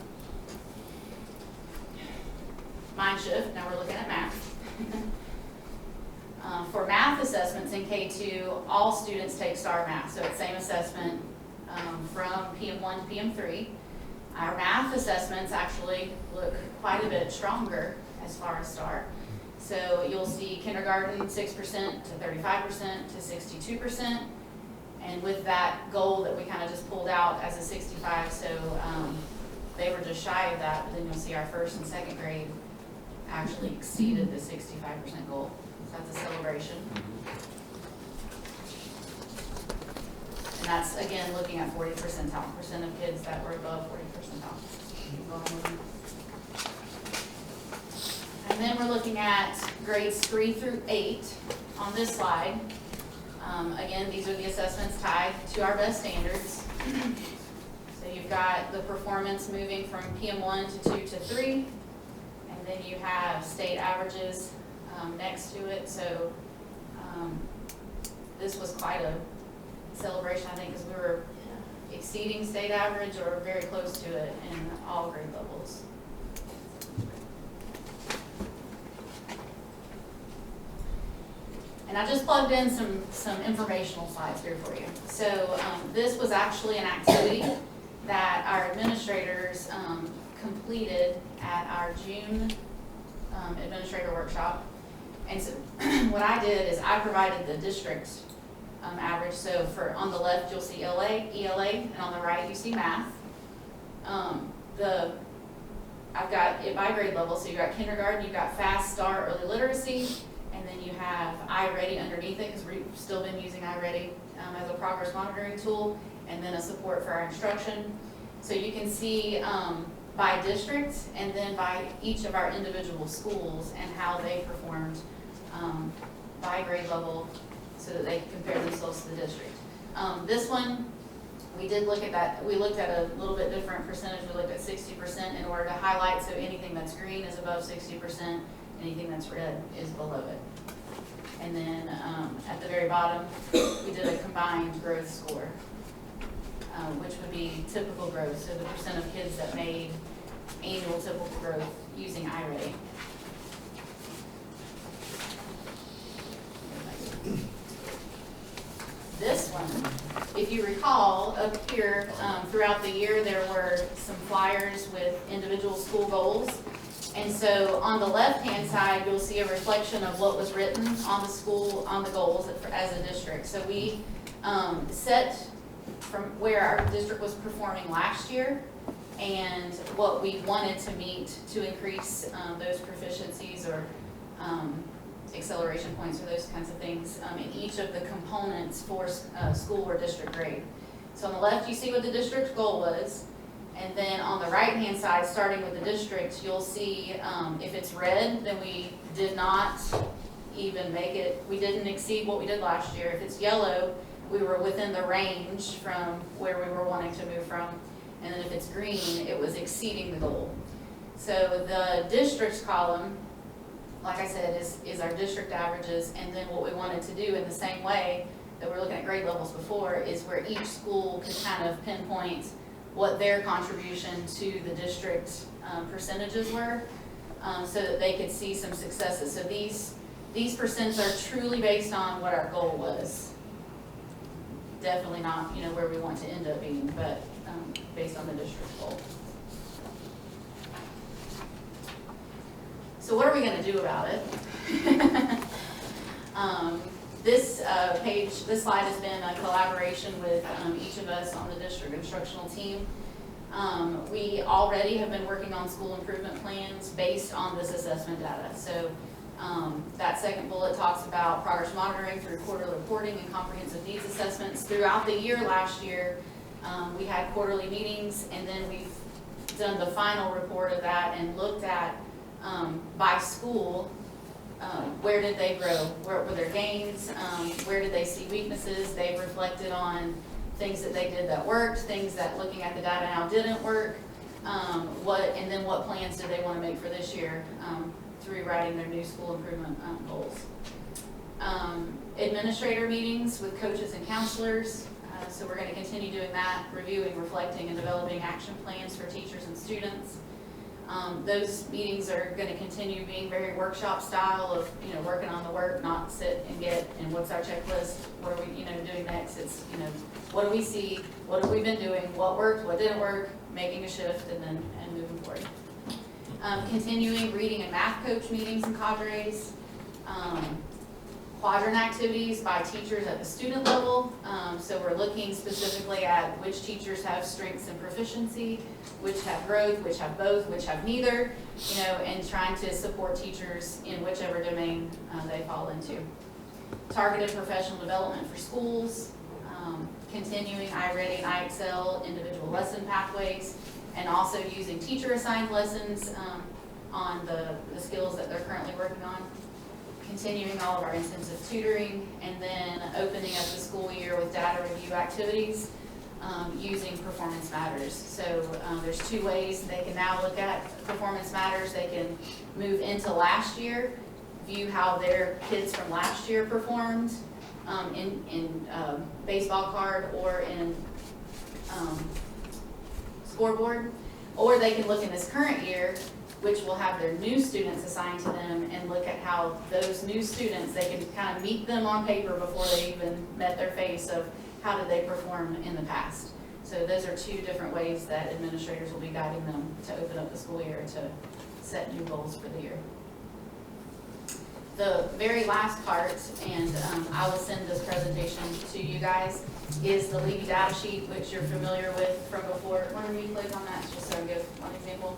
Mind shift, now we're looking at math. For math assessments in K2, all students take STAR Math, so it's same assessment from PM1 to PM3. Our math assessments actually look quite a bit stronger as far as STAR. So you'll see kindergarten 6% to 35% to 62%, and with that goal that we kind of just pulled out as a 65, so they were just shy of that, but then you'll see our 1st and 2nd grade actually exceeded the 65% goal. So that's a celebration. And that's, again, looking at 40 percentile, percent of kids that were above 40 percentile. And then we're looking at grades 3 through 8 on this slide. Again, these are the assessments tied to our best standards. So you've got the performance moving from PM1 to 2 to 3. Then you have state averages next to it. So this was quite a celebration, I think, because we were exceeding state average or very close to it in all grade levels. And I just plugged in some informational slides here for you. So this was actually an activity that our administrators completed at our June administrator workshop. And so what I did is I provided the district average. So for on the left you'll see ELA, and on the right you see math. I've got it by grade level. So you've got kindergarten, you've got FAST, STAR, early literacy, and then you have iReady underneath it, because we've still been using iReady as a progress monitoring tool, and then a support for our instruction. So you can see by district and then by each of our individual schools and how they performed by grade level so that they can compare themselves to the district. This one, we did look at that. We looked at a little bit different percentage. We looked at 60% in order to highlight, so anything that's green is above 60%, anything that's red is below it. And then at the very bottom, we did a combined growth score, which would be typical growth, so the percent of kids that made annual typical growth using iReady. This one, if you recall, up here throughout the year there were some flyers with individual school goals. And so on the left-hand side, you'll see a reflection of what was written on the goals as a district. So we set from where our district was performing last year and what we wanted to meet to increase those proficiencies or acceleration points or those kinds of things in each of the components for school or district grade. So on the left, you see what the district goal was. And then on the right-hand side, starting with the district, you'll see if it's red, then we did not even make it, we didn't exceed what we did last year. If it's yellow, we were within the range from where we were wanting to move from. And then if it's green, it was exceeding the goal. So the districts column, like I said, is our district averages. And then what we wanted to do in the same way that we're looking at grade levels before is where each school could kind of pinpoint what their contribution to the district percentages were, so that they could see some successes. So these percents are truly based on what our goal was. Definitely not, where we want to end up being, but based on the district goal. So what are we going to do about it? This slide has been a collaboration with each of us on the district instructional team. We already have been working on school improvement plans based on this assessment data. So that second bullet talks about progress monitoring through quarterly reporting and comprehensive needs assessments. Throughout the year last year, we had quarterly meetings, and then we've done the final report of that and looked at by school, where did they grow, where were their gains, where did they see weaknesses. They've reflected on things that they did that worked, things that looking at the data now didn't work, and then what plans do they want to make for this year through writing their new school improvement goals. Administrator meetings with coaches and counselors, so we're going to continue doing that, reviewing, reflecting, and developing action plans for teachers and students. Those meetings are going to continue being very workshop style of, working on the work, not sit and get, and what's our checklist, what are we, doing next? It's, what do we see, what have we been doing, what worked, what didn't work, making a shift, and moving forward. Continuing reading and math coach meetings and cadres. Quadrant activities by teachers at the student level. So we're looking specifically at which teachers have strengths and proficiency, which have growth, which have both, which have neither, and trying to support teachers in whichever domain they fall into. Targeted professional development for schools, continuing iReady and iExcel individual lesson pathways, and also using teacher-assigned lessons on the skills that they're currently working on. Continuing all of our intensive tutoring, and then opening up the school year with data review activities using Performance Matters. So there's two ways they can now look at Performance Matters. They can move into last year, view how their kids from last year performed in baseball card or in scoreboard, or they can look in this current year, which will have their new students assigned to them, and look at how those new students, they can kind of meet them on paper before they even met their face of how did they perform in the past. So those are two different ways that administrators will be guiding them to open up the school year to set new goals for the year. The very last part, and I will send this presentation to you guys, is the Levy data sheet, which you're familiar with from before. Why don't you click on that just so I can give one example?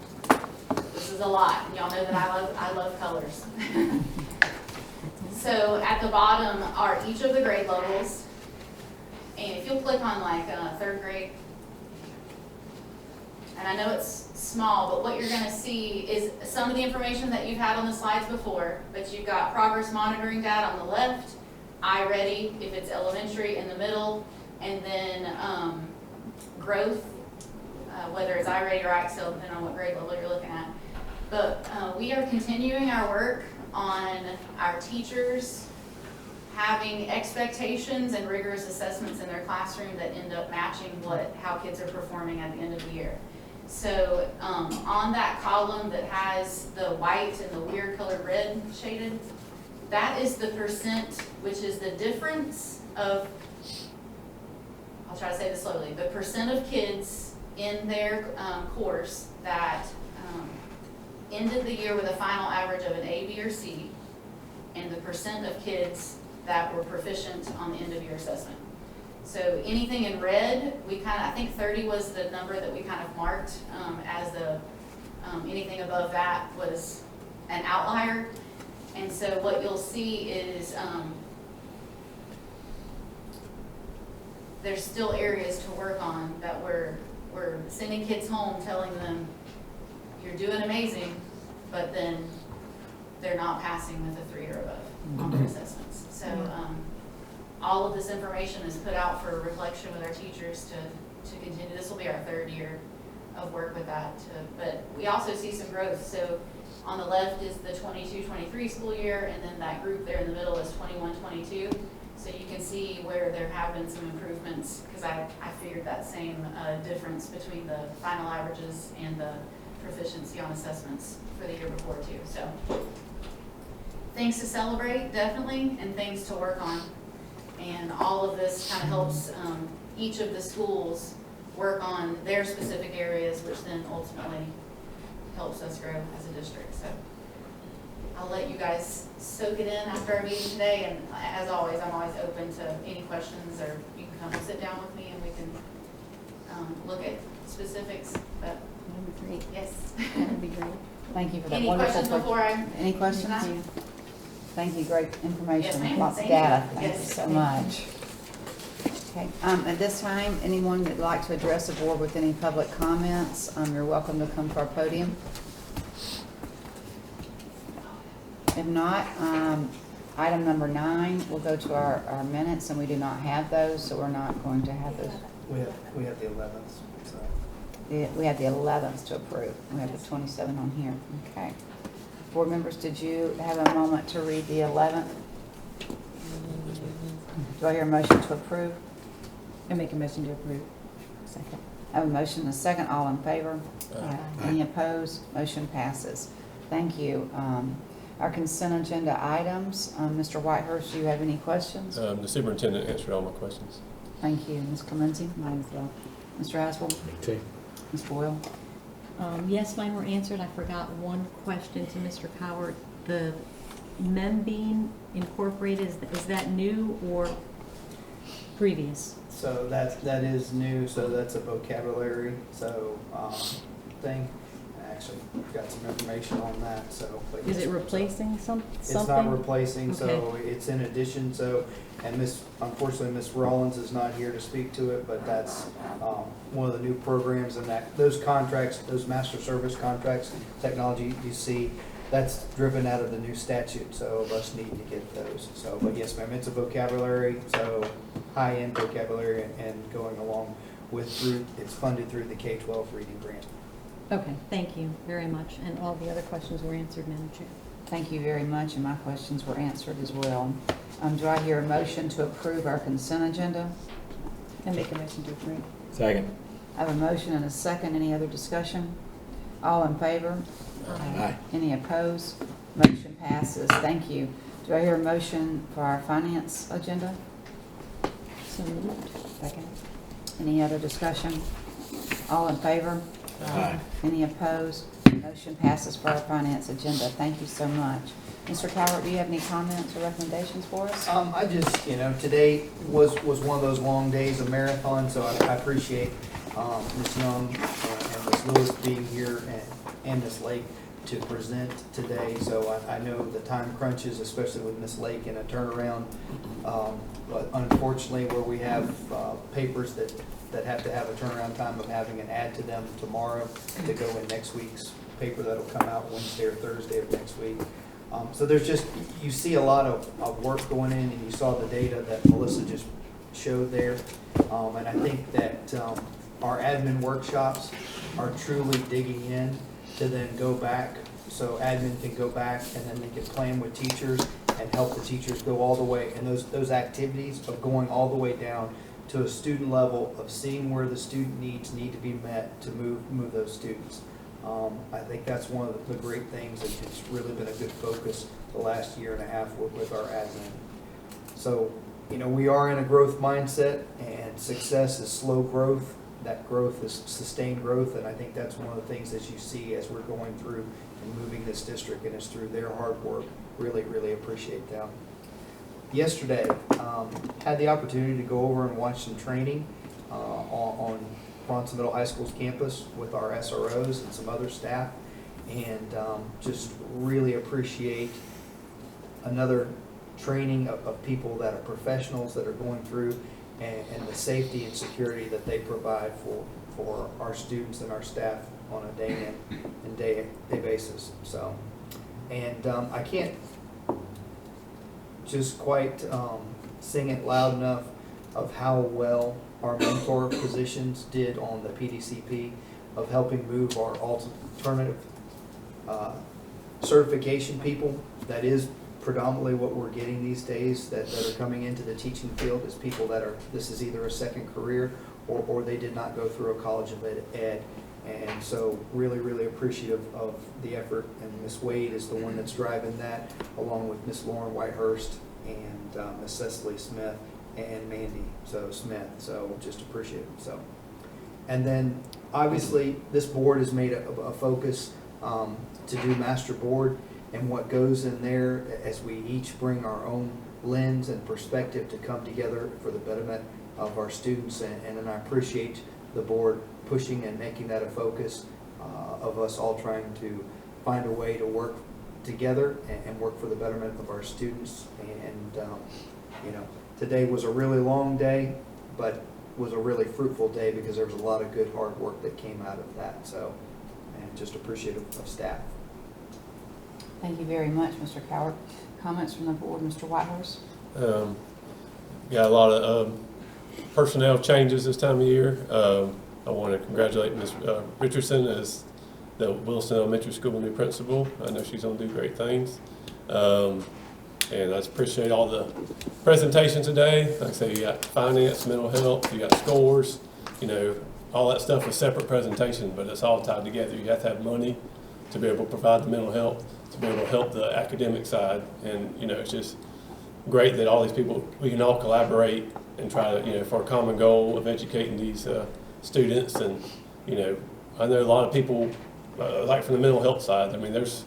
This is a lot, and y'all know that I love colors. So at the bottom are each of the grade levels, and if you'll click on like third grade, and I know it's small, but what you're going to see is some of the information that you've had on the slides before, but you've got progress monitoring data on the left, iReady if it's elementary in the middle, and then growth, whether it's iReady or iExcel, depending on what grade level you're looking at. But we are continuing our work on our teachers having expectations and rigorous assessments in their classroom that end up matching how kids are performing at the end of the year. So on that column that has the white and the weird colored red shaded, that is the percent, which is the difference of, I'll try to say this slowly, the percent of kids in their course that ended the year with a final average of an A, B, or C, and the percent of kids that were proficient on the end of year assessment. So anything in red, I think 30 was the number that we kind of marked as anything above that was an outlier. And so what you'll see is, there's still areas to work on that we're sending kids home telling them, you're doing amazing, but then they're not passing with a 3 or above on their assessments. So, all of this information is put out for reflection with our teachers to continue. This will be our 3rd year of work with that. But we also see some growth. So on the left is the 22-23 school year, and then that group there in the middle is 21-22. So you can see where there have been some improvements, because I figured that same difference between the final averages and the proficiency on assessments for the year before too. So things to celebrate, definitely, and things to work on. And all of this kind of helps each of the schools work on their specific areas, which then ultimately helps us grow as a district. So I'll let you guys soak it in after our meeting today, and as always, I'm always open to any questions, or you can come and sit down with me and we can look at specifics. But That'd be great. yes. That'd be great. Thank you for that Any wonderful. questions before I? Any questions? Thank Thank you, great information, Yes, ma'am. lots of Thank data, you. thank you Yes. so much. Okay, at this time, anyone that'd like to address the board with any public comments, you're welcome to come to our podium. If not, item number 9, we'll go to our minutes, and we do not have those, so we're not going to have those. We have the 11th, so. We have the 11th to approve. We have the 27 on here. Okay. Board members, did you have a moment to read the 11th? Do I hear a motion to approve? I make a motion to approve. Second. I have a motion and a second. All in favor? Aye. Any opposed? Motion passes. Thank you. Our consent agenda items. Mr. Whitehurst, do you have any questions? The superintendent answered all my questions. Thank you. Ms. Clemency? Mine as well. Mr. Aswell? Ms. Boyle? Yes, mine were answered. I forgot one question to Mr. Coward. The Membean Incorporated, is that new or previous? So that is new, so that's a vocabulary, thing. I actually got some information on that, so. but Is yes, it replacing something? It's not replacing, so Okay. it's in addition, so, and unfortunately, Ms. Rollins is not here to speak to it, but that's one of the new programs, and those contracts, those master service contracts, technology you see, that's driven out of the new statute, so of us need to get those. So, but yes, ma'am, it's a vocabulary, so high-end vocabulary, and going along with it's funded through the K-12 reading grant. Okay, thank you very much. And all the other questions were answered, Madam Chair. Thank you very much, and my questions were answered as well. Do I hear a motion to approve our consent agenda? I make a motion to approve. Second. I have a motion and a second. Any other discussion? All in favor? Aye. Any opposed? Motion passes. Thank you. Do I hear a motion for our finance agenda? So moved. Second. Any other discussion? All in favor? Aye. Any opposed? Motion passes for our finance agenda. Thank you so much. Mr. Cowart, do you have any comments or recommendations for us? I just, today was one of those long days, a marathon, so I appreciate Ms. Young and Ms. Lewis being here and Ms. Lake to present today. So I know the time crunches, especially with Ms. Lake and a turnaround. But unfortunately, where we have papers that have to have a turnaround time of having an add to them tomorrow to go in next week's paper that'll come out Wednesday or Thursday of next week. So there's just, you see a lot of work going in, and you saw the data that Melissa just showed there. And I think that our admin workshops are truly digging in to then go back, so admin can go back and then they can plan with teachers and help the teachers go all the way. And those activities of going all the way down to a student level, of seeing where the student needs need to be met to move those students. I think that's one of the great things, and it's really been a good focus the last year and a half with our admin. So, we are in a growth mindset, and success is slow growth. That growth is sustained growth, and I think that's one of the things that you see as we're going through and moving this district, and it's through their hard work. Really, really appreciate them. Yesterday, had the opportunity to go over and watch some training on Bronson Middle High School's campus with our SROs and some other staff, and just really appreciate another training of people that are professionals that are going through, and the safety and security that they provide for our students and our staff on a day in and day basis. So, and I can't just quite sing it loud enough of how well our mentor positions did on the PDCP, of helping move our alternative certification people. That is predominantly what we're getting these days that are coming into the teaching field, is people that are, this is either a second career or they did not go through a college of ed. And so really, really appreciative of the effort, and Ms. Wade is the one that's driving that, along with Ms. Lauren Whitehurst and Ms. Cecily Smith and Mandy Smith. So just appreciate it. So, and then obviously this board has made a focus to do master board, and what goes in there as we each bring our own lens and perspective to come together for the betterment of our students. And then I appreciate the board pushing and making that a focus of us all trying to find a way to work together and work for the betterment of our students. And you know, today was a really long day, but was a really fruitful day because there was a lot of good hard work that came out of that. So, and just appreciative of staff. Thank you very much, Mr. Coward. Comments from the board, Mr. Whitehurst? Got a lot of personnel changes this time of year. I want to congratulate Ms. Richardson as the Wilson Elementary School new principal. I know she's going to do great things. And I just appreciate all the presentations today. Like I say, you got finance, mental health, you got scores, you know, all that stuff is separate presentation, but it's all tied together. You have to have money to be able to provide the mental health, to be able to help the academic side. And, you know, it's just great that all these people, we can all collaborate and try to, you know, for a common goal of educating these students. And, you know, I know a lot of people, like from the mental health side, I mean, there's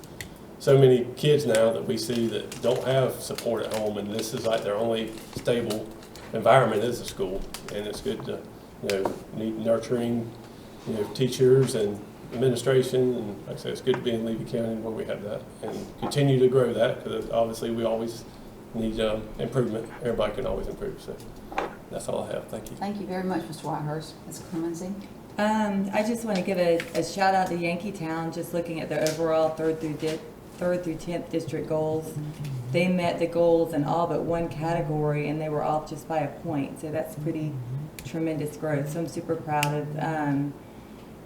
so many kids now that we see that don't have support at home, and this is like their only stable environment is the school. And it's good to, you know, need nurturing, you know, teachers and administration. And like I said, it's good to be in Levy County where we have that, and continue to grow that, because obviously we always need improvement. Everybody can always improve. So that's all I have. Thank you. Thank you very much, Mr. Whitehurst. Ms. Clemency? I just want to give a shout out to Yankeetown, just looking at their overall 3rd through 10th district goals. They met the goals in all but one category, and they were off just by a point. So that's pretty tremendous growth. So I'm super proud of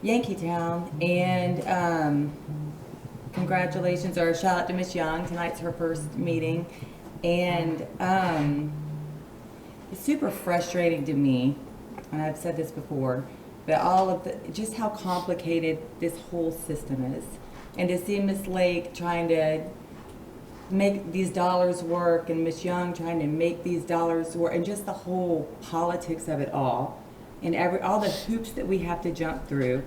Yankeetown. And congratulations, or a shout out to Miss Young. Tonight's her first meeting. And it's super frustrating to me, and I've said this before, but all of just how complicated this whole system is. And to see Miss Lake trying to make these dollars work, and Miss Young trying to make these dollars work, and just the whole politics of it all, and all the hoops that we have to jump through.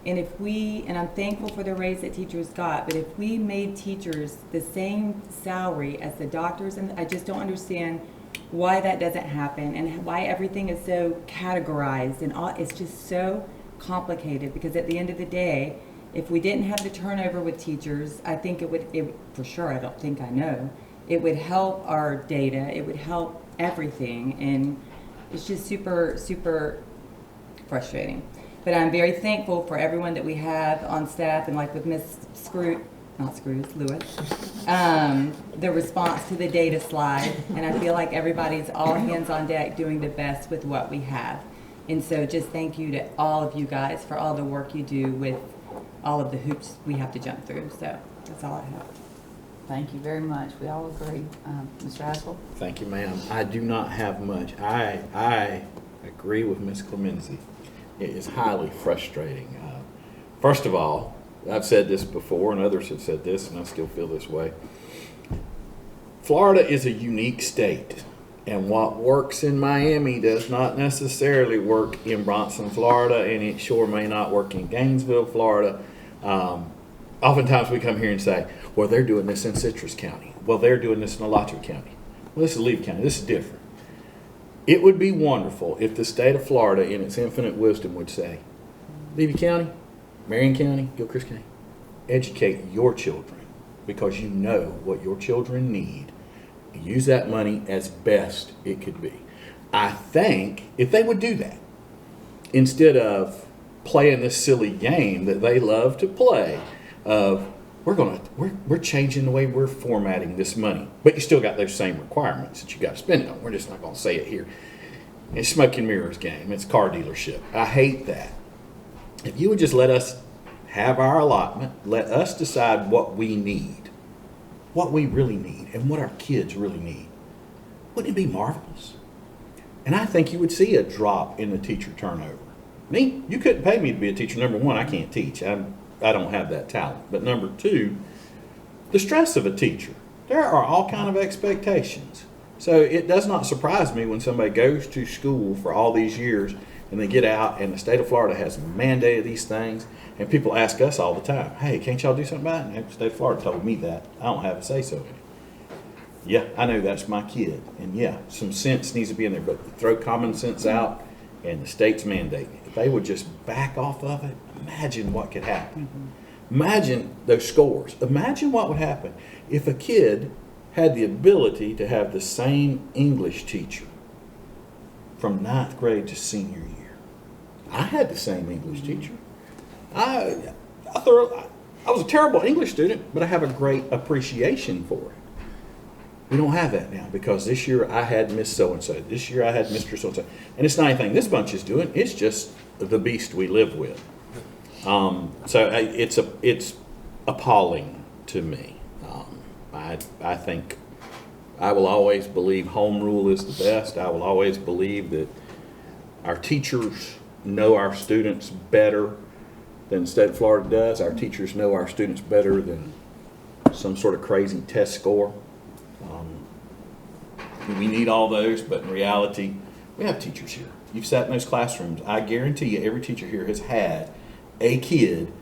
And if we, and I'm thankful for the raise that teachers got, but if we made teachers the same salary as the doctors, and I just don't understand why that doesn't happen, and why everything is so categorized, and all, it's just so complicated. Because at the end of the day, if we didn't have the turnover with teachers, I think it would for sure, I don't think, I know, it would help our data, it would help everything, and it's just super, super frustrating. But I'm very thankful for everyone that we have on staff, and like with Miss Lewis, the response to the data slide, and I feel like everybody's all hands on deck doing the best with what we have. And so just thank you to all of you guys for all the work you do with all of the hoops we have to jump through. So that's all I have. Thank you very much. We all agree. Mr. Haskell? Thank you, ma'am. I do not have much. I agree with Ms. Clemency. It is highly frustrating. First of all, I've said this before, and others have said this, and I still feel this way. Florida is a unique state, and what works in Miami does not necessarily work in Bronson, Florida, and it sure may not work in Gainesville, Florida. Oftentimes we come here and say, well, they're doing this in Citrus County. Well, they're doing this in Alachua County. Well, this is Levy County. This is different. It would be wonderful if the state of Florida, in its infinite wisdom, would say, Levy County, Marion County, Gilchrist County, educate your children, because you know what your children need, use that money as best it could be. I think if they would do that, instead of playing this silly game that they love to play of we're changing the way we're formatting this money, but you still got those same requirements that you got to spend it on. We're just not going to say it here. It's smoke and mirrors game. It's car dealership. I hate that. If you would just let us have our allotment, let us decide what we need, what we really need, and what our kids really need, wouldn't it be marvelous? And I think you would see a drop in the teacher turnover. Me, you couldn't pay me to be a teacher. Number one, I can't teach. I don't have that talent. But number two, the stress of a teacher. There are all kind of expectations. So it does not surprise me when somebody goes to school for all these years and they get out and the state of Florida has mandated these things and people ask us all the time, hey, can't y'all do something about it? And the state of Florida told me that. I don't have a say-so in it. Yeah, I know that's my kid. And yeah, some sense needs to be in there, but throw common sense out and the state's mandating it. If they would just back off of it, imagine what could happen. Imagine those scores. Imagine what would happen if a kid had the ability to have the same English teacher from 9th grade to senior year. I had the same English teacher. I was a terrible English student, but I have a great appreciation for it. We don't have that now because this year I had Miss So-and-so. This year I had Mr. So-and-so. And it's not anything this bunch is doing. It's just the beast we live with. So it's appalling to me. I think I will always believe home rule is the best. I will always believe that our teachers know our students better than the state of Florida does. Our teachers know our students better than some sort of crazy test score. We need all those, but in reality, we have teachers here. You've sat in those classrooms. I guarantee you every teacher here has had a kid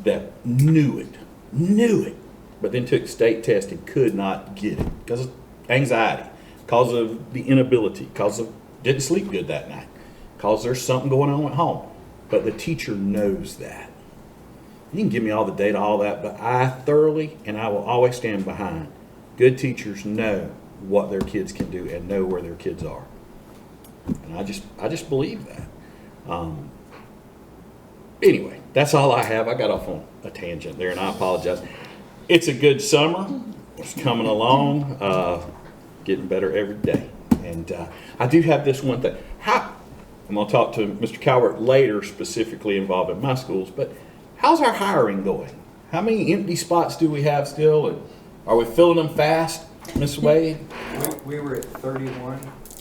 that knew it, but then took the state test and could not get it because of anxiety, because of the inability, because of didn't sleep good that night, because there's something going on at home. But the teacher knows that. You can give me all the data, all that, but I thoroughly, and I will always stand behind, good teachers know what their kids can do and know where their kids are. And I just believe that. Anyway, that's all I have. I got off on a tangent there, and I apologize. It's a good summer. It's coming along, getting better every day. And I do have this one thing. I'm going to talk to Mr. Calvert later, specifically involved in my schools, but how's our hiring going? How many empty spots do we have still? And are we filling them fast, Ms. Wade? We were at 31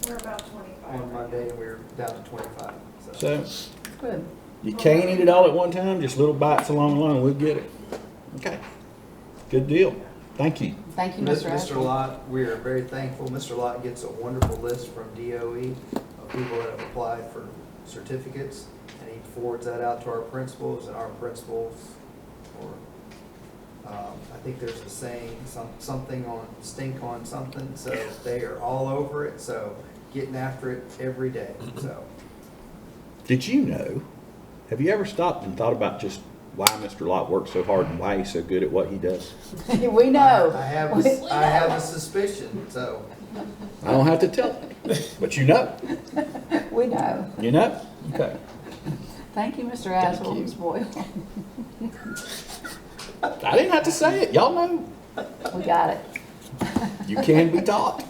We're about 25. on Monday, and we were down to 25. So Good. you can't eat it all at one time, just little bites along the line, we'll get it. Okay, good deal. Thank you. Thank you, Mr. Mr. Ashby. Lott, we are very thankful. Mr. Lott gets a wonderful list from DOE of people that have applied for certificates, and he forwards that out to our principals, and our principals, or I think there's a saying, something on, stink on something, so they are all over it, so getting after it every day, so. Did you know, have you ever stopped and thought about just why Mr. Lott works so hard and why he's so good at what he does? We know. I have a suspicion, so. I don't have to tell you, but you know. We know. You know? Okay. Thank you, Mr. Thank Ashby, you. Ms. Boyle. I didn't have to say it. Y'all know. We got it. You can be taught.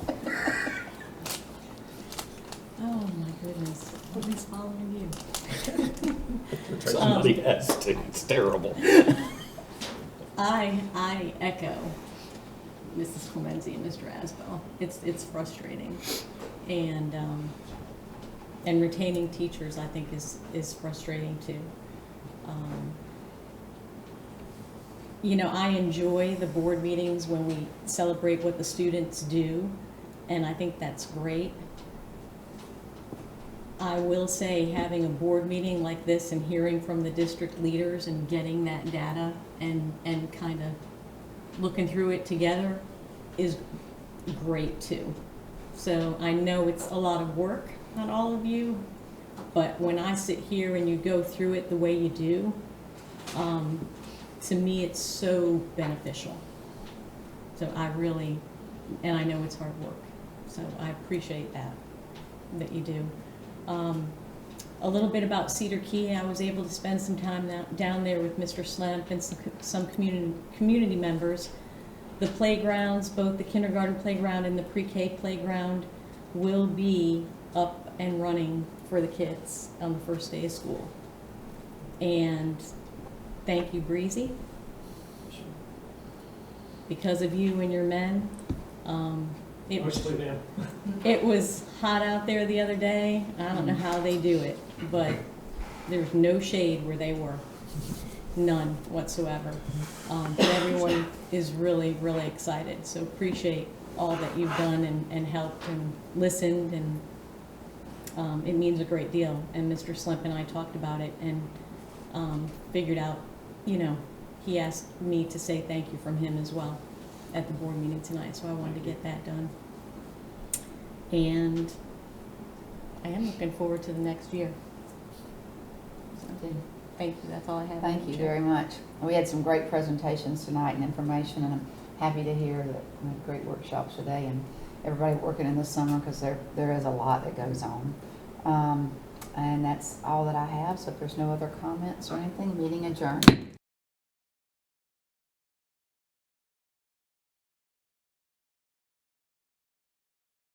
Oh, my goodness. Who's following you? Somebody has to. It's terrible. I echo Mrs. Clemency and Mr. Asbell. It's frustrating. And retaining teachers, I think, is frustrating too. You know, I enjoy the board meetings when we celebrate what the students do, and I think that's great. I will say having a board meeting like this and hearing from the district leaders and getting that data and kind of looking through it together is great too. So I know it's a lot of work on all of you, but when I sit here and you go through it the way you do, to me it's so beneficial. So I really and I know it's hard work. So I appreciate that you do. A little bit about Cedar Key. I was able to spend some time down there with Mr. Slemp and some community members. The playgrounds, both the kindergarten playground and the pre-K playground, will be up and running for the kids on the first day of school. And thank you, Breezy. Because of you and your men, it was hot out there the other day. I don't know how they do it, but there's no shade where they were. None whatsoever. But everyone is really, really excited. So appreciate all that you've done and helped and listened, and it means a great deal. And Mr. Slemp and I talked about it and figured out, he asked me to say thank you from him as well at the board meeting tonight, so I wanted to get that done. And I am looking forward to the next year. So, thank you, that's all I have. Thank you very much. We had some great presentations tonight and information, and I'm happy to hear that we had great workshops today and everybody working in the summer, because there is a lot that goes on. And that's all that I have, so if there's no other comments or anything, meeting adjourned.